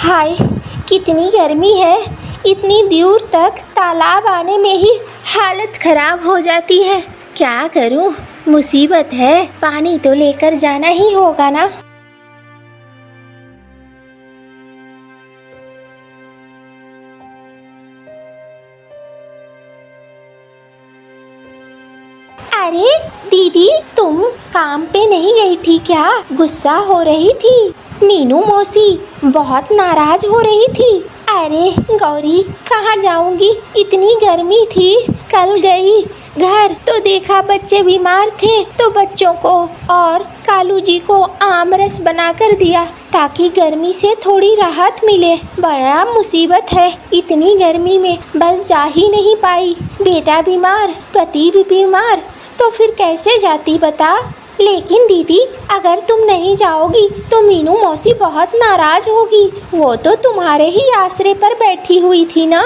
हाय, कितनी गर्मी है। इतनी दूर तक तालाब आने में ही हालत खराब हो जाती है। क्या करूं, मुसीबत है। पानी तो लेकर जाना ही होगा ना। अरे दीदी, तुम काम पे नहीं गई थी क्या? गुस्सा हो रही थी। मीनू मौसी बहुत नाराज हो रही थी। अरे गौरी, कहाँ जाऊंगी, इतनी गर्मी थी। कल गई घर तो देखा बच्चे बीमार थे, तो बच्चों को और कालू जी को आम रस बना कर दिया ताकि गर्मी से थोड़ी राहत मिले। बड़ा मुसीबत है, इतनी गर्मी में बस जा ही नहीं पाई। बेटा बीमार, पति भी बीमार, तो फिर कैसे जाती बता। लेकिन दीदी, अगर तुम नहीं जाओगी तो मीनू मौसी बहुत नाराज होगी। वो तो तुम्हारे ही आसरे पर बैठी हुई थी ना।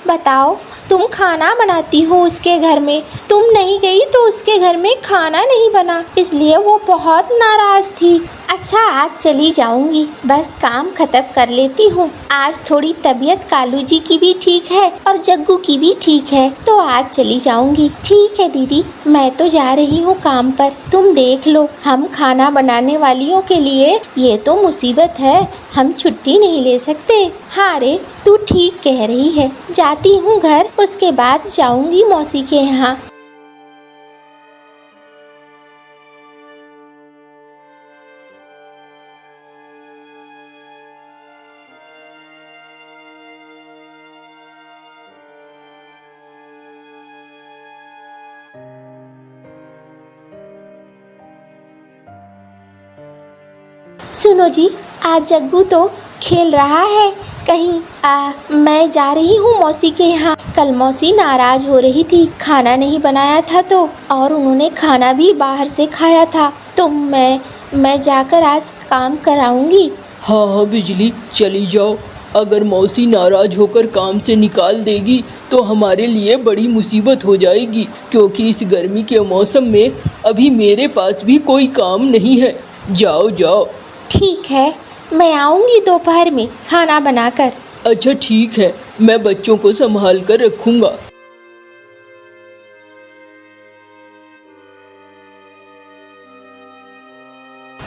बताओ, तुम खाना बनाती हो उसके घर में, तुम नहीं गई तो उसके घर में खाना नहीं बना, इसलिए वो बहुत नाराज थी। अच्छा, आज चली जाऊंगी, बस काम खत्म कर लेती हूँ। आज थोड़ी तबीयत कालू जी की भी ठीक है और जग्गू की भी ठीक है, तो आज चली जाऊंगी। ठीक है दीदी, मैं तो जा रही हूँ काम पर। तुम देख लो, हम खाना बनाने वालियों के लिए ये तो मुसीबत है, हम छुट्टी नहीं ले सकते। हाँ रे, तू ठीक कह रही है। जाती हूँ घर, उसके बाद जाऊंगी मौसी के यहाँ। सुनो जी, आज जग्गू तो खेल रहा है कहीं। मैं जा रही हूँ मौसी के यहाँ। कल मौसी नाराज हो रही थी, खाना नहीं बनाया था तो, और उन्होंने खाना भी बाहर से खाया था, तो मैं जाकर आज काम कराऊंगी। हाँ बिजली, चली जाओ। अगर मौसी नाराज होकर काम से निकाल देगी तो हमारे लिए बड़ी मुसीबत हो जाएगी, क्योंकि इस गर्मी के मौसम में अभी मेरे पास भी कोई काम नहीं है। जाओ जाओ। ठीक है, मैं आऊंगी दोपहर में खाना बनाकर। अच्छा ठीक है, मैं बच्चों को संभाल कर रखूंगा।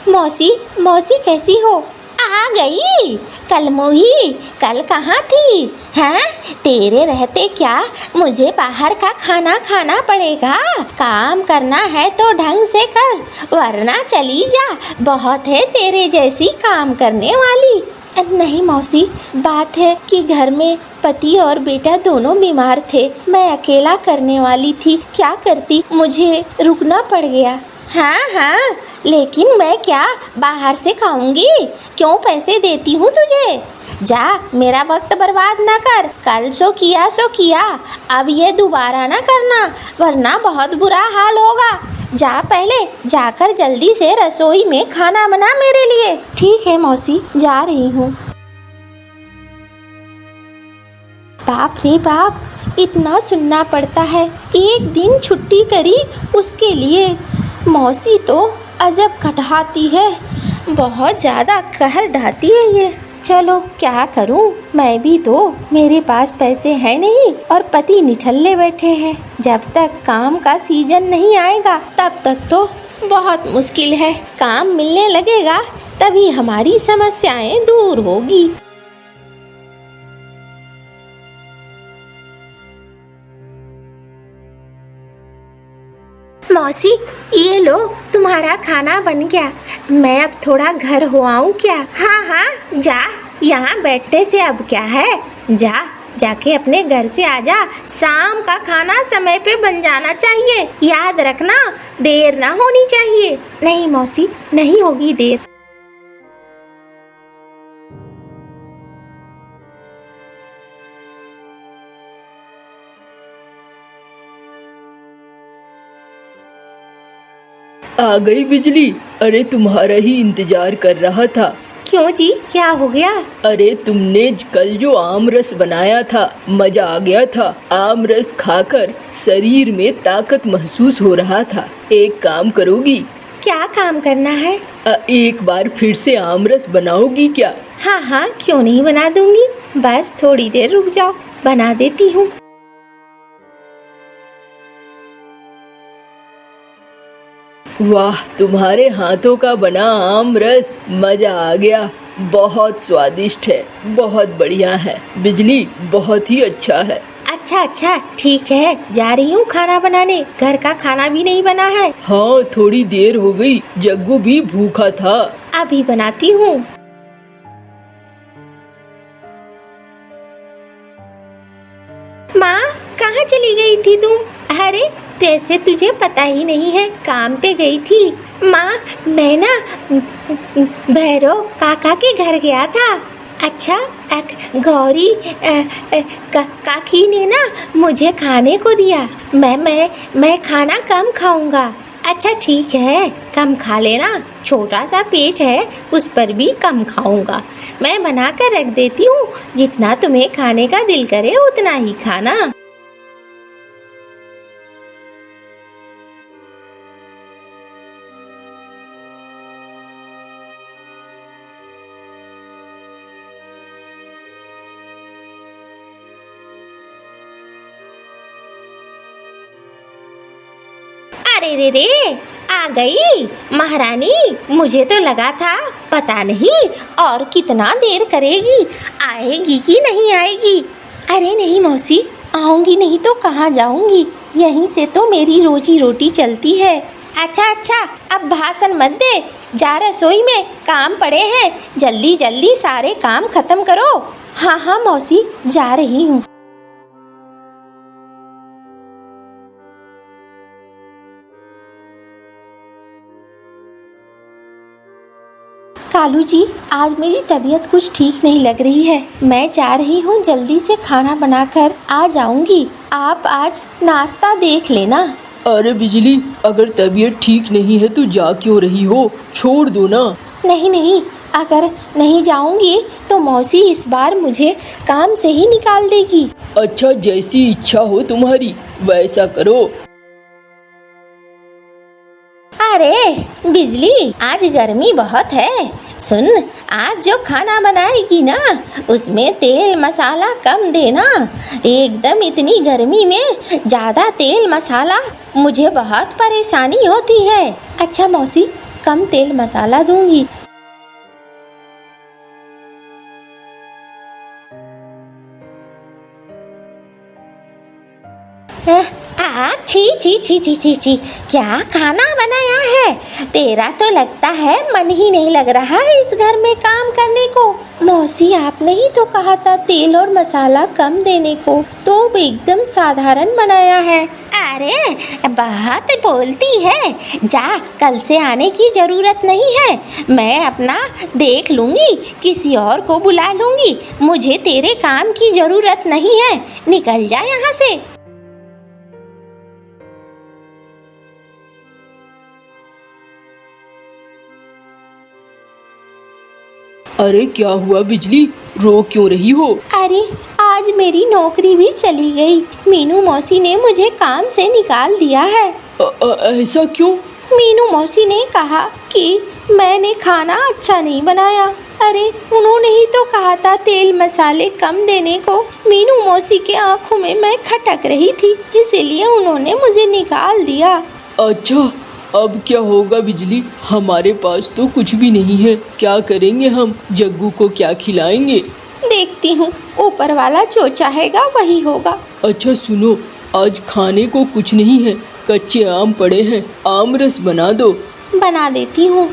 मौसी कैसी हो? आ गई। कल मोही, कल कहाँ थी? हैं? तेरे रहते क्या मुझे बाहर का खाना खाना पड़ेगा? काम करना है तो ढंग से कर, वरना चली जा। बहुत है तेरे जैसी काम करने वाली। नहीं मौसी, बात है कि घर में पति और बेटा दोनों बीमार थे। मैं अकेला करने वाली थी, क्या करती, मुझे रुकना पड़ गया। हाँ, लेकिन मैं क्या बाहर से खाऊंगी? क्यों पैसे देती हूँ तुझे? जा, मेरा वक्त बर्बाद ना कर। कल सो किया, अब ये दोबारा ना करना, वरना बहुत बुरा हाल होगा। जा, पहले जाकर जल्दी से रसोई में खाना बना मेरे लिए। ठीक है मौसी, जा रही हूँ। बाप रे बाप, इतना सुनना पड़ता है। एक दिन छुट्टी करी उसके लिए। मौसी तो अजब कटहाती है, बहुत ज़्यादा कहर ढाती है ये। चलो क्या करूं, मैं भी तो, मेरे पास पैसे हैं नहीं और पति निठल्ले बैठे हैं। जब तक काम का सीजन नहीं आएगा तब तक तो बहुत मुश्किल है। काम मिलने लगेगा तभी हमारी समस्याएं दूर होगी। मौसी, ये लो, तुम्हारा खाना बन गया। मैं अब थोड़ा घर हो आऊँ क्या? हाँ, जा, यहाँ बैठने से अब क्या है। जाके अपने घर से आजा। शाम का खाना समय पे बन जाना चाहिए, याद रखना, देर ना होनी चाहिए। नहीं मौसी, नहीं होगी देर। आ गई बिजली? अरे तुम्हारा ही इंतजार कर रहा था। क्यों जी, क्या हो गया? अरे तुमने कल जो आम रस बनाया था, मजा आ गया था। आम रस खाकर शरीर में ताकत महसूस हो रहा था। एक काम करोगी? क्या काम करना है? एक बार फिर से आमरस बनाओगी क्या? हाँ हाँ, क्यों नहीं बना दूंगी। बस थोड़ी देर रुक जाओ, बना देती हूँ। वाह, तुम्हारे हाथों का बना आमरस, मजा आ गया। बहुत स्वादिष्ट है, बहुत बढ़िया है। बिजली, बहुत ही अच्छा है। अच्छा अच्छा, ठीक है, जा रही हूँ खाना बनाने। घर का खाना भी नहीं बना है। हाँ, थोड़ी देर हो गई, जग्गू भी भूखा था। अभी बनाती हूँ। माँ, कहाँ चली गई थी तुम? अरे, जैसे तुझे पता ही नहीं है, काम पे गई थी। माँ, मैं ना भैरव काका के घर गया था। अच्छा, गौरी काकी ने ना मुझे खाने को दिया। मैं खाना कम खाऊंगा। अच्छा ठीक है, कम खा लेना, छोटा सा पेट है, उस पर भी कम खाऊंगा। मैं बना कर रख देती हूँ, जितना तुम्हें खाने का दिल करे उतना ही खाना। अरे रे रे, आ गई महारानी। मुझे तो लगा था पता नहीं और कितना देर करेगी, आएगी कि नहीं आएगी। अरे नहीं मौसी, आऊंगी नहीं तो कहाँ जाऊंगी, यहीं से तो मेरी रोजी रोटी चलती है। अच्छा अच्छा, अब भाषण मत दे, जा रसोई में काम पड़े हैं, जल्दी जल्दी सारे काम खत्म करो। हाँ हाँ मौसी, जा रही हूँ। कालू जी, आज मेरी तबीयत कुछ ठीक नहीं लग रही है। मैं जा रही हूँ, जल्दी से खाना बनाकर आ जाऊंगी। आप आज नाश्ता देख लेना। अरे बिजली, अगर तबीयत ठीक नहीं है तो जा क्यों रही हो? छोड़ दो ना। नहीं नहीं, अगर नहीं जाऊंगी तो मौसी इस बार मुझे काम से ही निकाल देगी। अच्छा, जैसी इच्छा हो तुम्हारी, वैसा करो। अरे बिजली, आज गर्मी बहुत है। सुन, आज जो खाना बनाएगी ना, उसमें तेल मसाला कम देना। एकदम इतनी गर्मी में ज़्यादा तेल मसाला, मुझे बहुत परेशानी होती है। अच्छा मौसी, कम तेल मसाला दूंगी। छी छी छी छी छी छी, क्या खाना बनाया है? तेरा तो लगता है मन ही नहीं लग रहा है इस घर में काम करने को। मौसी, आपने ही तो कहा था तेल और मसाला कम देने को, तो एकदम साधारण बनाया है। अरे बहुत बोलती है, जा, कल से आने की जरूरत नहीं है। मैं अपना देख लूंगी, किसी और को बुला लूंगी। मुझे तेरे काम की जरूरत नहीं है, निकल जा यहाँ से। अरे क्या हुआ बिजली, रो क्यों रही हो? अरे आज मेरी नौकरी भी चली गई। मीनू मौसी ने मुझे काम से निकाल दिया है। ऐसा क्यों? मीनू मौसी ने कहा कि मैंने खाना अच्छा नहीं बनाया। अरे उन्होंने ही तो कहा था तेल मसाले कम देने को। मीनू मौसी के आंखों में मैं खटक रही थी, इसीलिए उन्होंने मुझे निकाल दिया। अच्छा, अब क्या होगा बिजली? हमारे पास तो कुछ भी नहीं है, क्या करेंगे हम? जग्गू को क्या खिलाएंगे? देखती हूँ, ऊपर वाला जो चाहेगा वही होगा। अच्छा सुनो, आज खाने को कुछ नहीं है, कच्चे आम पड़े हैं, आम रस बना दो। बना देती हूँ।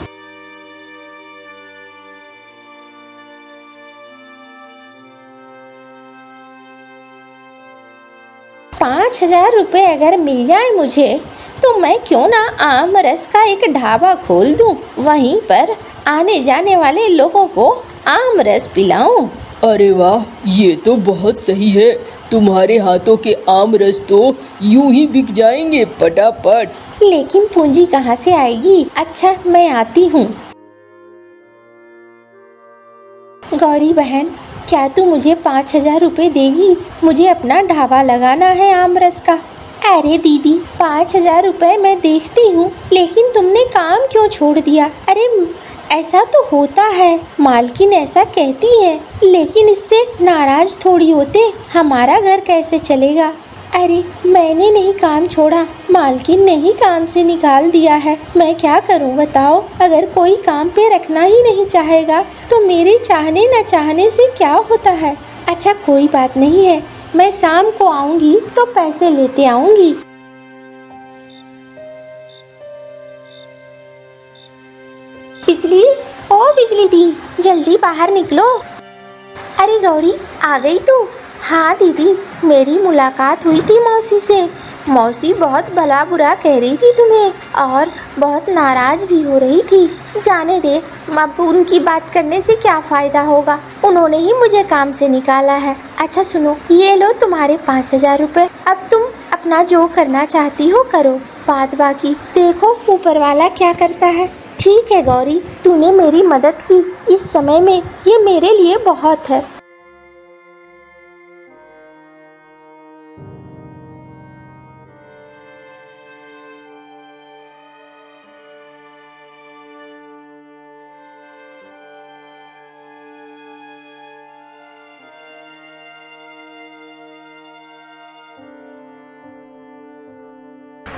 ₹5000 अगर मिल जाए मुझे, तो मैं क्यों ना आम रस का एक ढाबा खोल दूं, वहीं पर आने जाने वाले लोगों को आम रस पिलाऊं। अरे वाह, ये तो बहुत सही है। तुम्हारे हाथों के आम रस तो यूं ही बिक जाएंगे फटाफट। लेकिन पूंजी कहाँ से आएगी? अच्छा, मैं आती हूँ। गौरी बहन, क्या तू मुझे ₹5000 देगी? मुझे अपना ढाबा लगाना है आम रस का। अरे दीदी, 5,000 रुपए मैं देखती हूँ, लेकिन तुमने काम क्यों छोड़ दिया? अरे ऐसा तो होता है, मालकिन ऐसा कहती है, लेकिन इससे नाराज थोड़ी होते। हमारा घर कैसे चलेगा? अरे मैंने नहीं काम छोड़ा, मालकिन ने ही काम से निकाल दिया है। मैं क्या करूं बताओ? अगर कोई काम पे रखना ही नहीं चाहेगा तो मेरे चाहने न चाहने से क्या होता है? अच्छा कोई बात नहीं है, मैं शाम को आऊंगी तो पैसे लेते आऊंगी। बिजली, ओ बिजली दी, जल्दी बाहर निकलो। अरे गौरी, आ गई तू? हाँ दीदी, मेरी मुलाकात हुई थी मौसी से। मौसी बहुत भला बुरा कह रही थी तुम्हें और बहुत नाराज भी हो रही थी। जाने दे, अब उनकी बात करने से क्या फ़ायदा होगा, उन्होंने ही मुझे काम से निकाला है। अच्छा सुनो, ये लो तुम्हारे 5,000 रुपये। अब तुम अपना जो करना चाहती हो करो, बात बाकी देखो ऊपर वाला क्या करता है। ठीक है गौरी, तूने मेरी मदद की इस समय में, ये मेरे लिए बहुत है।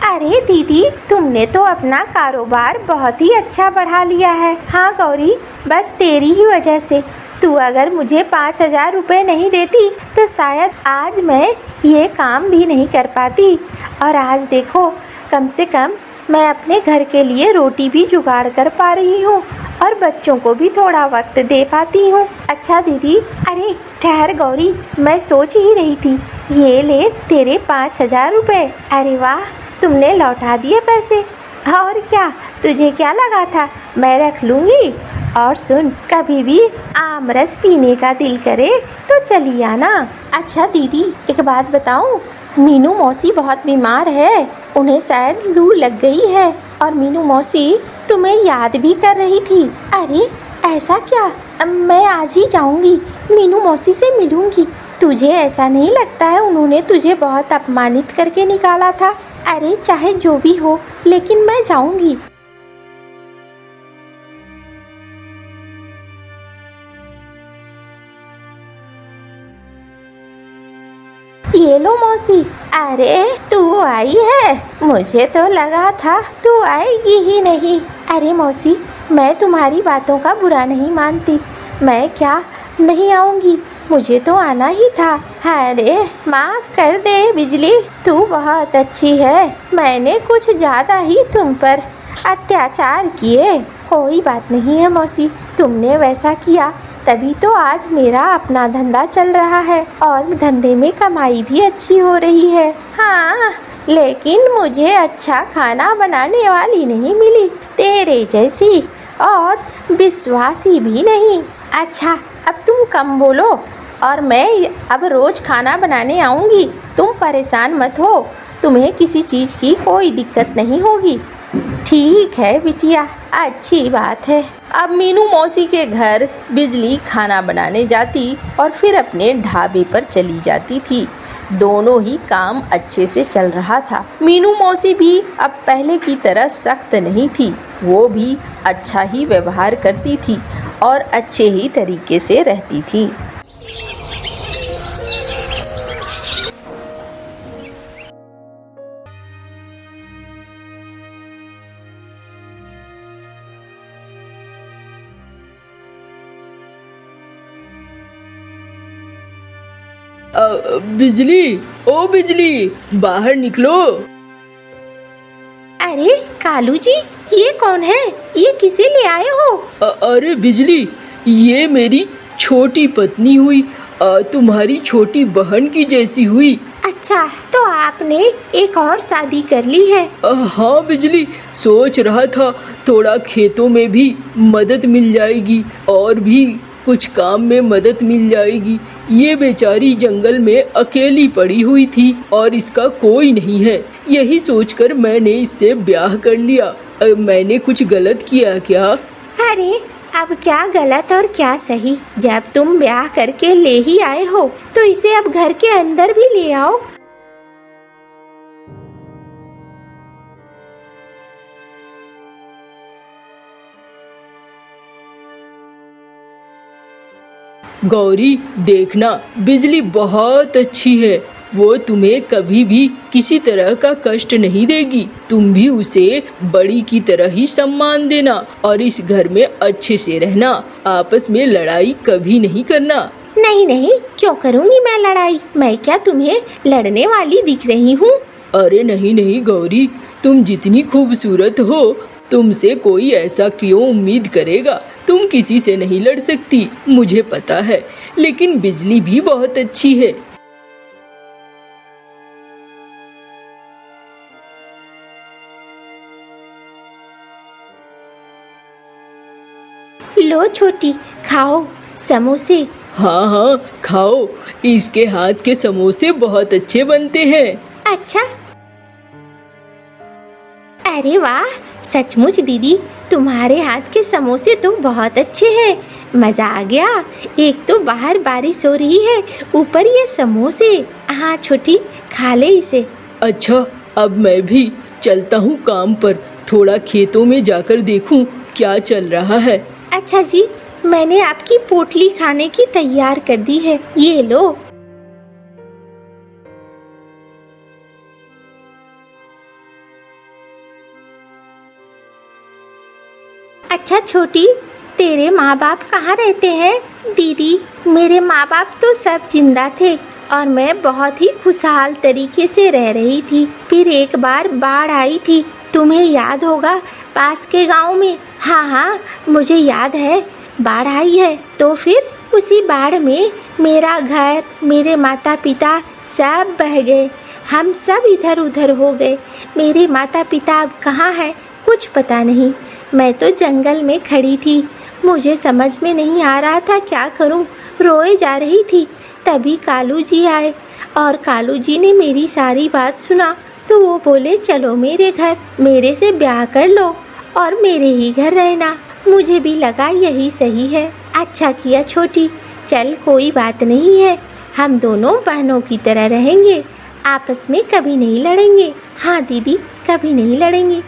अरे दीदी, तुमने तो अपना कारोबार बहुत ही अच्छा बढ़ा लिया है। हाँ गौरी, बस तेरी ही वजह से। तू अगर मुझे 5,000 रुपये नहीं देती तो शायद आज मैं ये काम भी नहीं कर पाती। और आज देखो, कम से कम मैं अपने घर के लिए रोटी भी जुगाड़ कर पा रही हूँ और बच्चों को भी थोड़ा वक्त दे पाती हूँ। अच्छा दीदी, अरे ठहर गौरी, मैं सोच ही रही थी, ये ले तेरे 5,000 रुपये। अरे वाह, तुमने लौटा दिए पैसे। और क्या, तुझे क्या लगा था मैं रख लूँगी? और सुन, कभी भी आम रस पीने का दिल करे तो चली आना। अच्छा दीदी, एक बात बताऊँ, मीनू मौसी बहुत बीमार है, उन्हें शायद लू लग गई है और मीनू मौसी तुम्हें याद भी कर रही थी। अरे ऐसा क्या? मैं आज ही जाऊँगी, मीनू मौसी से मिलूँगी। तुझे ऐसा नहीं लगता है उन्होंने तुझे बहुत अपमानित करके निकाला था? अरे चाहे जो भी हो, लेकिन मैं जाऊँगी। ये लो मौसी। अरे तू आई है, मुझे तो लगा था तू आएगी ही नहीं। अरे मौसी, मैं तुम्हारी बातों का बुरा नहीं मानती, मैं क्या नहीं आऊँगी, मुझे तो आना ही था। अरे माफ़ कर दे बिजली, तू बहुत अच्छी है, मैंने कुछ ज़्यादा ही तुम पर अत्याचार किए। कोई बात नहीं है मौसी, तुमने वैसा किया तभी तो आज मेरा अपना धंधा चल रहा है और धंधे में कमाई भी अच्छी हो रही है। हाँ, लेकिन मुझे अच्छा खाना बनाने वाली नहीं मिली तेरे जैसी, और विश्वासी भी नहीं। अच्छा अब तुम कम बोलो और मैं अब रोज़ खाना बनाने आऊँगी, तुम परेशान मत हो, तुम्हें किसी चीज़ की कोई दिक्कत नहीं होगी। ठीक है बिटिया, अच्छी बात है। अब मीनू मौसी के घर बिजली खाना बनाने जाती और फिर अपने ढाबे पर चली जाती थी। दोनों ही काम अच्छे से चल रहा था। मीनू मौसी भी अब पहले की तरह सख्त नहीं थी, वो भी अच्छा ही व्यवहार करती थी और अच्छे ही तरीके से रहती थी। बिजली, ओ बिजली, बाहर निकलो। अरे कालू जी, ये कौन है? ये किसे ले आए हो? अरे बिजली, ये मेरी छोटी पत्नी हुई, तुम्हारी छोटी बहन की जैसी हुई। अच्छा, तो आपने एक और शादी कर ली है? हाँ बिजली, सोच रहा था थोड़ा खेतों में भी मदद मिल जाएगी और भी कुछ काम में मदद मिल जाएगी। ये बेचारी जंगल में अकेली पड़ी हुई थी और इसका कोई नहीं है, यही सोचकर मैंने इससे ब्याह कर लिया। मैंने कुछ गलत किया क्या? अरे अब क्या गलत और क्या सही, जब तुम ब्याह करके ले ही आए हो तो इसे अब घर के अंदर भी ले आओ। गौरी देखना, बिजली बहुत अच्छी है, वो तुम्हें कभी भी किसी तरह का कष्ट नहीं देगी। तुम भी उसे बड़ी की तरह ही सम्मान देना और इस घर में अच्छे से रहना, आपस में लड़ाई कभी नहीं करना। नहीं नहीं, क्यों करूँगी मैं लड़ाई? मैं क्या तुम्हें लड़ने वाली दिख रही हूँ? अरे नहीं नहीं गौरी, तुम जितनी खूबसूरत हो, तुमसे कोई ऐसा क्यों उम्मीद करेगा। तुम किसी से नहीं लड़ सकती, मुझे पता है, लेकिन बिजली भी बहुत अच्छी है। लो छोटी, खाओ समोसे। हाँ हाँ खाओ, इसके हाथ के समोसे बहुत अच्छे बनते हैं। अच्छा, अरे वाह, सचमुच दीदी, तुम्हारे हाथ के समोसे तो बहुत अच्छे हैं। मज़ा आ गया। एक तो बाहर बारिश हो रही है, ऊपर ये समोसे। हाँ छोटी, खा ले इसे। अच्छा, अब मैं भी चलता हूँ काम पर, थोड़ा खेतों में जाकर देखूँ क्या चल रहा है। अच्छा जी, मैंने आपकी पोटली खाने की तैयार कर दी है, ये लो। अच्छा छोटी, तेरे माँ बाप कहाँ रहते हैं? दीदी, मेरे माँ बाप तो सब जिंदा थे और मैं बहुत ही खुशहाल तरीके से रह रही थी। फिर एक बार बाढ़ आई थी, तुम्हें याद होगा, पास के गांव में। हाँ हाँ, मुझे याद है, बाढ़ आई है। तो फिर उसी बाढ़ में मेरा घर, मेरे माता पिता सब बह गए। हम सब इधर उधर हो गए। मेरे माता पिता अब कहाँ हैं, कुछ पता नहीं। मैं तो जंगल में खड़ी थी, मुझे समझ में नहीं आ रहा था क्या करूं, रोए जा रही थी। तभी कालू जी आए और कालू जी ने मेरी सारी बात सुना। तो वो बोले, चलो मेरे घर, मेरे से ब्याह कर लो और मेरे ही घर रहना। मुझे भी लगा यही सही है। अच्छा किया छोटी, चल कोई बात नहीं है, हम दोनों बहनों की तरह रहेंगे, आपस में कभी नहीं लड़ेंगे। हाँ दीदी, कभी नहीं लड़ेंगे।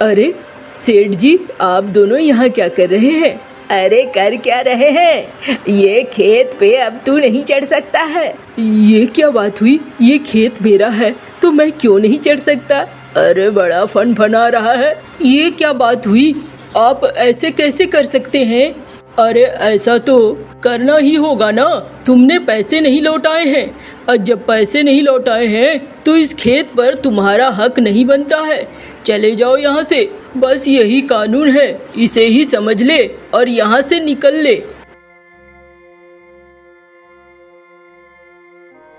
अरे सेठ जी, आप दोनों यहाँ क्या कर रहे हैं? अरे कर क्या रहे हैं, ये खेत पे अब तू नहीं चढ़ सकता है। ये क्या बात हुई, ये खेत मेरा है तो मैं क्यों नहीं चढ़ सकता? अरे बड़ा फन फना रहा है। ये क्या बात हुई, आप ऐसे कैसे कर सकते हैं? अरे ऐसा तो करना ही होगा ना, तुमने पैसे नहीं लौटाए हैं और जब पैसे नहीं लौटाए हैं तो इस खेत पर तुम्हारा हक नहीं बनता है। चले जाओ यहाँ से, बस यही कानून है, इसे ही समझ ले और यहाँ से निकल ले।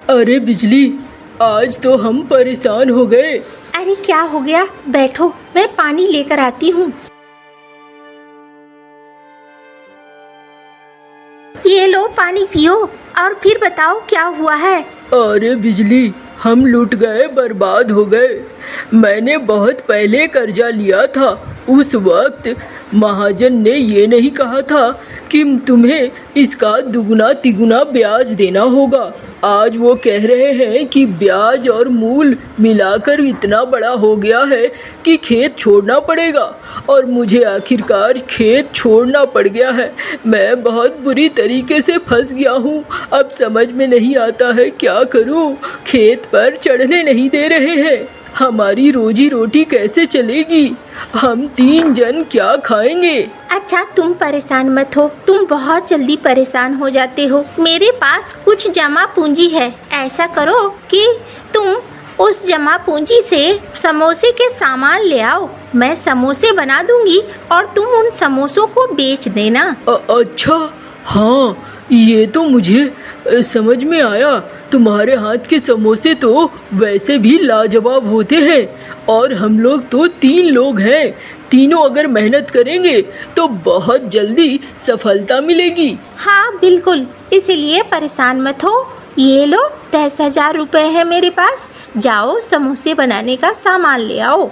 अरे बिजली, आज तो हम परेशान हो गए। अरे क्या हो गया, बैठो, मैं पानी लेकर आती हूँ। ये लो पानी पियो और फिर बताओ क्या हुआ है। अरे बिजली, हम लूट गए, बर्बाद हो गए। मैंने बहुत पहले कर्जा लिया था, उस वक्त महाजन ने ये नहीं कहा था कि तुम्हें इसका दुगुना तिगुना ब्याज देना होगा। आज वो कह रहे हैं कि ब्याज और मूल मिलाकर इतना बड़ा हो गया है कि खेत छोड़ना पड़ेगा और मुझे आखिरकार खेत छोड़ना पड़ गया है। मैं बहुत बुरी तरीके से फंस गया हूँ, अब समझ में नहीं आता है क्या करूँ। खेत पर चढ़ने नहीं दे रहे हैं, हमारी रोजी रोटी कैसे चलेगी? हम 3 जन क्या खाएंगे? अच्छा तुम परेशान मत हो, तुम बहुत जल्दी परेशान हो जाते हो। मेरे पास कुछ जमा पूंजी है, ऐसा करो कि तुम उस जमा पूंजी से समोसे के सामान ले आओ, मैं समोसे बना दूंगी और तुम उन समोसों को बेच देना। अच्छा हाँ, ये तो मुझे समझ में आया। तुम्हारे हाथ के समोसे तो वैसे भी लाजवाब होते हैं और हम लोग तो 3 लोग हैं, तीनों अगर मेहनत करेंगे तो बहुत जल्दी सफलता मिलेगी। हाँ बिल्कुल, इसीलिए परेशान मत हो। ये लो 10,000 रुपए है मेरे पास, जाओ समोसे बनाने का सामान ले आओ।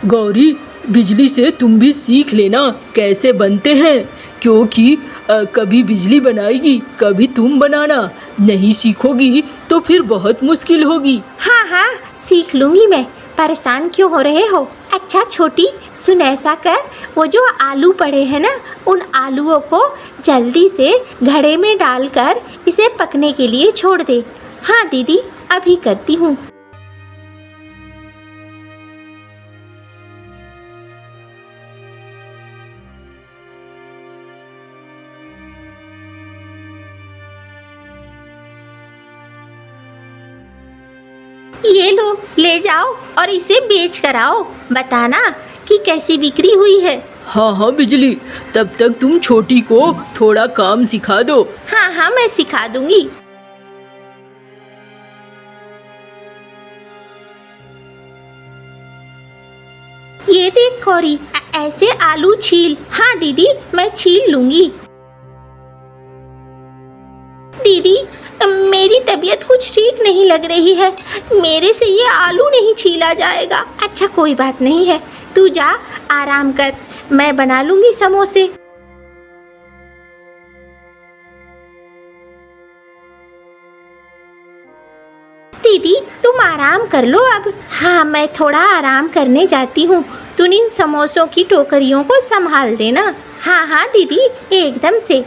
गौरी, बिजली से तुम भी सीख लेना कैसे बनते हैं, क्योंकि कभी बिजली बनाएगी, कभी तुम बनाना। नहीं सीखोगी तो फिर बहुत मुश्किल होगी। हाँ हाँ, सीख लूंगी मैं। परेशान क्यों हो रहे हो? अच्छा छोटी, सुन, ऐसा कर, वो जो आलू पड़े हैं ना, उन आलूओं को जल्दी से घड़े में डालकर इसे पकने के लिए छोड़ दे। हाँ दीदी, अभी करती हूँ। ये लो, ले जाओ और इसे बेच कर आओ। बताना कि कैसी बिक्री हुई है। हाँ हाँ बिजली, तब तक तुम छोटी को थोड़ा काम सिखा दो। हाँ हाँ, मैं सिखा दूंगी। ये देख गौरी, ऐसे आलू छील। हाँ दीदी, मैं छील लूंगी। दीदी, मेरी तबीयत कुछ ठीक नहीं लग रही है, मेरे से ये आलू नहीं छीला जाएगा। अच्छा कोई बात नहीं है, तू जा आराम कर, मैं बना लूंगी समोसे। दीदी तुम आराम कर लो अब। हाँ, मैं थोड़ा आराम करने जाती हूँ, तुम इन समोसों की टोकरियों को संभाल देना। हाँ हाँ दीदी, एकदम से।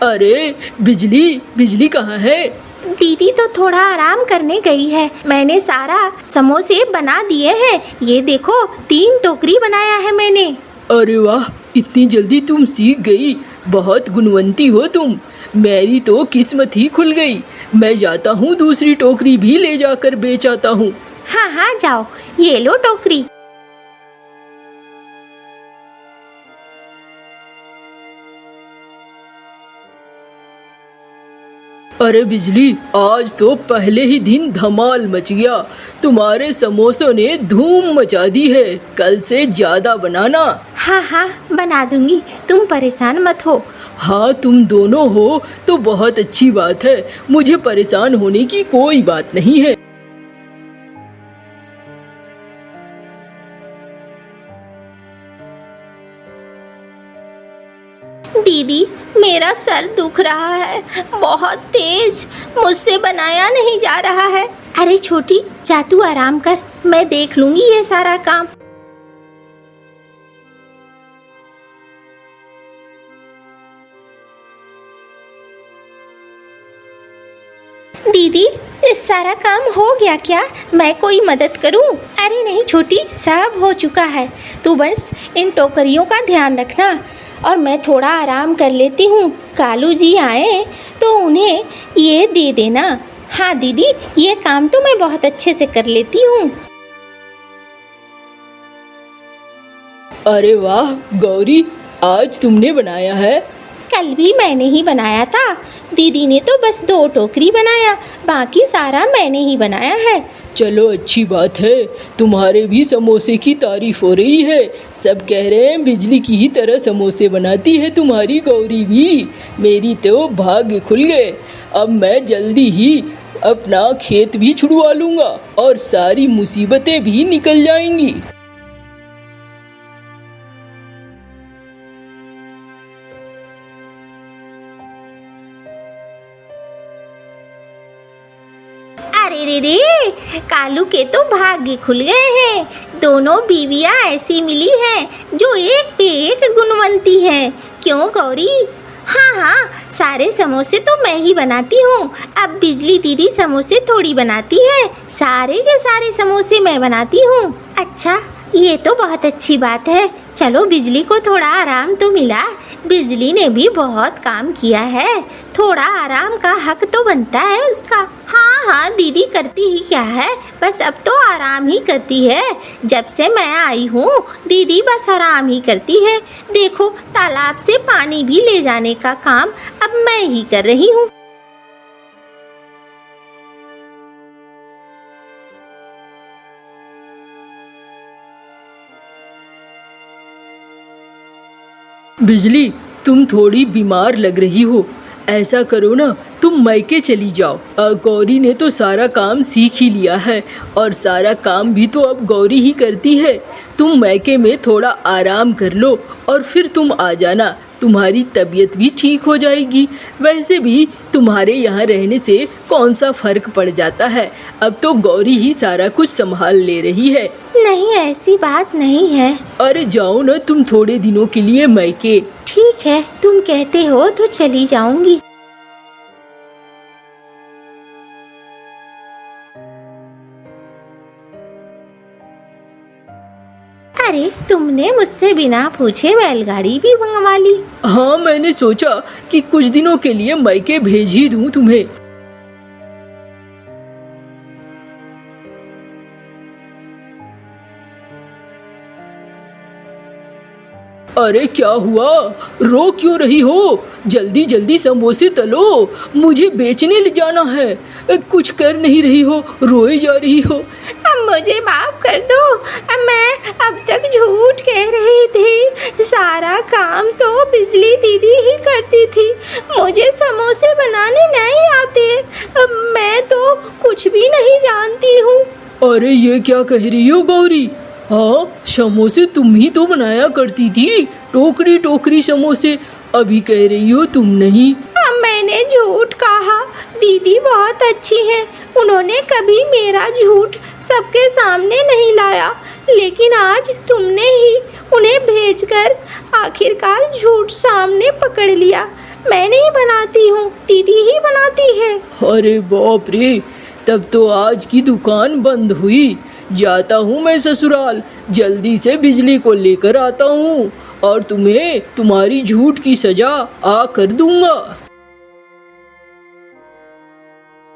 अरे बिजली, बिजली कहाँ है? दीदी तो थोड़ा आराम करने गई है। मैंने सारा समोसे बना दिए हैं, ये देखो 3 टोकरी बनाया है मैंने। अरे वाह, इतनी जल्दी तुम सीख गई, बहुत गुणवंती हो तुम। मेरी तो किस्मत ही खुल गई। मैं जाता हूँ, दूसरी टोकरी भी ले जाकर बेच आता हूँ। हाँ हाँ जाओ, ये लो टोकरी। अरे बिजली, आज तो पहले ही दिन धमाल मच गया। तुम्हारे समोसों ने धूम मचा दी है। कल से ज्यादा बनाना। हाँ हाँ, बना दूंगी, तुम परेशान मत हो। हाँ, तुम दोनों हो तो बहुत अच्छी बात है, मुझे परेशान होने की कोई बात नहीं है। दीदी, मेरा सर दुख रहा है बहुत तेज, मुझसे बनाया नहीं जा रहा है। अरे छोटी, जा तू आराम कर, मैं देख लूंगी ये सारा काम। दीदी, इस सारा काम हो गया क्या? मैं कोई मदद करूं? अरे नहीं छोटी, सब हो चुका है, तू बस इन टोकरियों का ध्यान रखना और मैं थोड़ा आराम कर लेती हूँ। कालू जी आए तो उन्हें ये दे देना। हाँ दीदी, ये काम तो मैं बहुत अच्छे से कर लेती हूँ। अरे वाह गौरी, आज तुमने बनाया है? कल भी मैंने ही बनाया था, दीदी ने तो बस 2 टोकरी बनाया, बाकी सारा मैंने ही बनाया है। चलो अच्छी बात है, तुम्हारे भी समोसे की तारीफ हो रही है। सब कह रहे हैं बिजली की ही तरह समोसे बनाती है तुम्हारी गौरी भी। मेरी तो भाग्य खुल गए। अब मैं जल्दी ही अपना खेत भी छुड़वा लूँगा और सारी मुसीबतें भी निकल जाएंगी। अरे रे रे, कालू के तो भाग्य खुल गए हैं। दोनों बीवियां ऐसी मिली हैं जो एक पे एक गुणवंती हैं। क्यों गौरी? हाँ हाँ, सारे समोसे तो मैं ही बनाती हूँ। अब बिजली दीदी समोसे थोड़ी बनाती है, सारे के सारे समोसे मैं बनाती हूँ। अच्छा, ये तो बहुत अच्छी बात है। चलो, बिजली को थोड़ा आराम तो मिला। बिजली ने भी बहुत काम किया है, थोड़ा आराम का हक तो बनता है उसका। हाँ हाँ, दीदी करती ही क्या है, बस अब तो आराम ही करती है। जब से मैं आई हूँ, दीदी बस आराम ही करती है। देखो, तालाब से पानी भी ले जाने का काम अब मैं ही कर रही हूँ। बिजली, तुम थोड़ी बीमार लग रही हो। ऐसा करो ना, तुम मायके चली जाओ। गौरी ने तो सारा काम सीख ही लिया है और सारा काम भी तो अब गौरी ही करती है। तुम मायके में थोड़ा आराम कर लो और फिर तुम आ जाना, तुम्हारी तबीयत भी ठीक हो जाएगी। वैसे भी तुम्हारे यहाँ रहने से कौन सा फर्क पड़ जाता है, अब तो गौरी ही सारा कुछ संभाल ले रही है। नहीं, ऐसी बात नहीं है। अरे जाओ ना तुम थोड़े दिनों के लिए मायके। ठीक है, तुम कहते हो तो चली जाऊंगी। अरे, तुमने मुझसे बिना पूछे बैलगाड़ी भी मंगवा ली। हाँ, मैंने सोचा कि कुछ दिनों के लिए मायके भेज ही दूं तुम्हें। अरे क्या हुआ, रो क्यों रही हो? जल्दी जल्दी समोसे तलो, मुझे बेचने ले जाना है। कुछ कर नहीं रही हो, रोए जा रही हो। अब मुझे माफ कर दो, मैं अब तक झूठ कह रही थी। सारा काम तो बिजली दीदी ही करती थी, मुझे समोसे बनाने नहीं आते। मैं तो कुछ भी नहीं जानती हूँ। अरे ये क्या कह रही हो गौरी? हाँ, समोसे तुम ही तो बनाया करती थी, टोकरी टोकरी समोसे। अभी कह रही हो तुम नहीं। मैंने झूठ कहा, दीदी बहुत अच्छी है, उन्होंने कभी मेरा झूठ सबके सामने नहीं लाया। लेकिन आज तुमने ही उन्हें भेजकर आखिरकार झूठ सामने पकड़ लिया। मैं नहीं बनाती हूँ, दीदी ही बनाती है। अरे बाप रे, तब तो आज की दुकान बंद हुई। जाता हूँ मैं ससुराल, जल्दी से बिजली को लेकर आता हूँ और तुम्हें तुम्हारी झूठ की सजा आ कर दूंगा।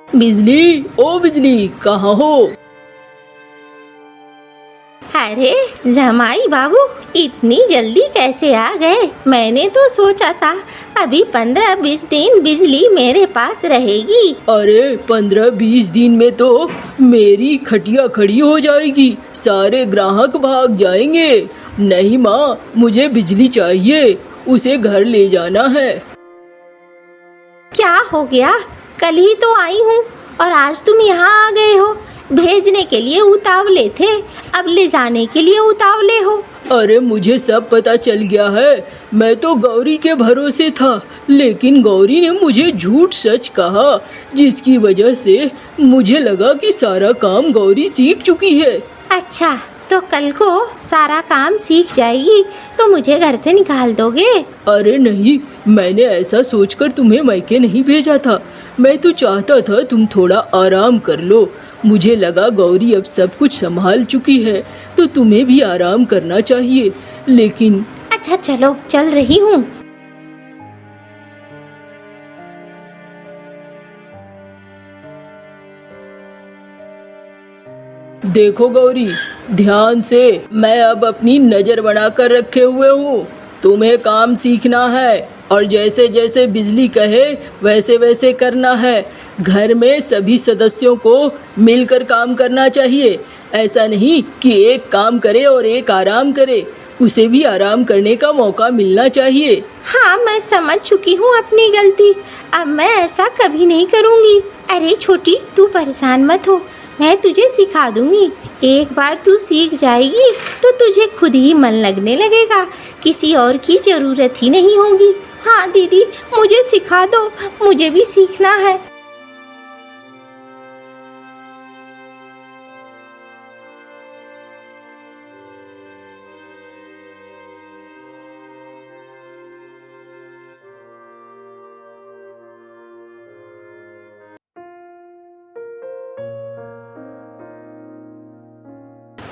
बिजली, ओ बिजली, कहाँ हो? अरे जमाई बाबू, इतनी जल्दी कैसे आ गए? मैंने तो सोचा था अभी 15-20 दिन बिजली मेरे पास रहेगी। अरे 15-20 दिन में तो मेरी खटिया खड़ी हो जाएगी, सारे ग्राहक भाग जाएंगे। नहीं माँ, मुझे बिजली चाहिए, उसे घर ले जाना है। क्या हो गया? कल ही तो आई हूँ और आज तुम यहाँ आ गए हो। भेजने के लिए उतावले थे, अब ले जाने के लिए उतावले हो। अरे मुझे सब पता चल गया है, मैं तो गौरी के भरोसे था, लेकिन गौरी ने मुझे झूठ सच कहा, जिसकी वजह से मुझे लगा कि सारा काम गौरी सीख चुकी है। अच्छा, तो कल को सारा काम सीख जाएगी तो मुझे घर से निकाल दोगे? अरे नहीं, मैंने ऐसा सोचकर तुम्हें मायके नहीं भेजा था। मैं तो चाहता था तुम थोड़ा आराम कर लो। मुझे लगा गौरी अब सब कुछ संभाल चुकी है तो तुम्हें भी आराम करना चाहिए, लेकिन अच्छा चलो, चल रही हूँ। देखो गौरी, ध्यान से, मैं अब अपनी नज़र बनाकर रखे हुए हूँ। तुम्हें काम सीखना है और जैसे जैसे बिजली कहे वैसे वैसे करना है। घर में सभी सदस्यों को मिलकर काम करना चाहिए। ऐसा नहीं कि एक काम करे और एक आराम करे, उसे भी आराम करने का मौका मिलना चाहिए। हाँ, मैं समझ चुकी हूँ अपनी गलती, अब मैं ऐसा कभी नहीं करूँगी। अरे छोटी, तू परेशान मत हो, मैं तुझे सिखा दूंगी। एक बार तू सीख जाएगी तो तुझे खुद ही मन लगने लगेगा, किसी और की ज़रूरत ही नहीं होगी। हाँ दीदी, मुझे सिखा दो, मुझे भी सीखना है।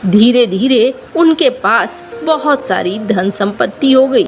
धीरे धीरे उनके पास बहुत सारी धन संपत्ति हो गई।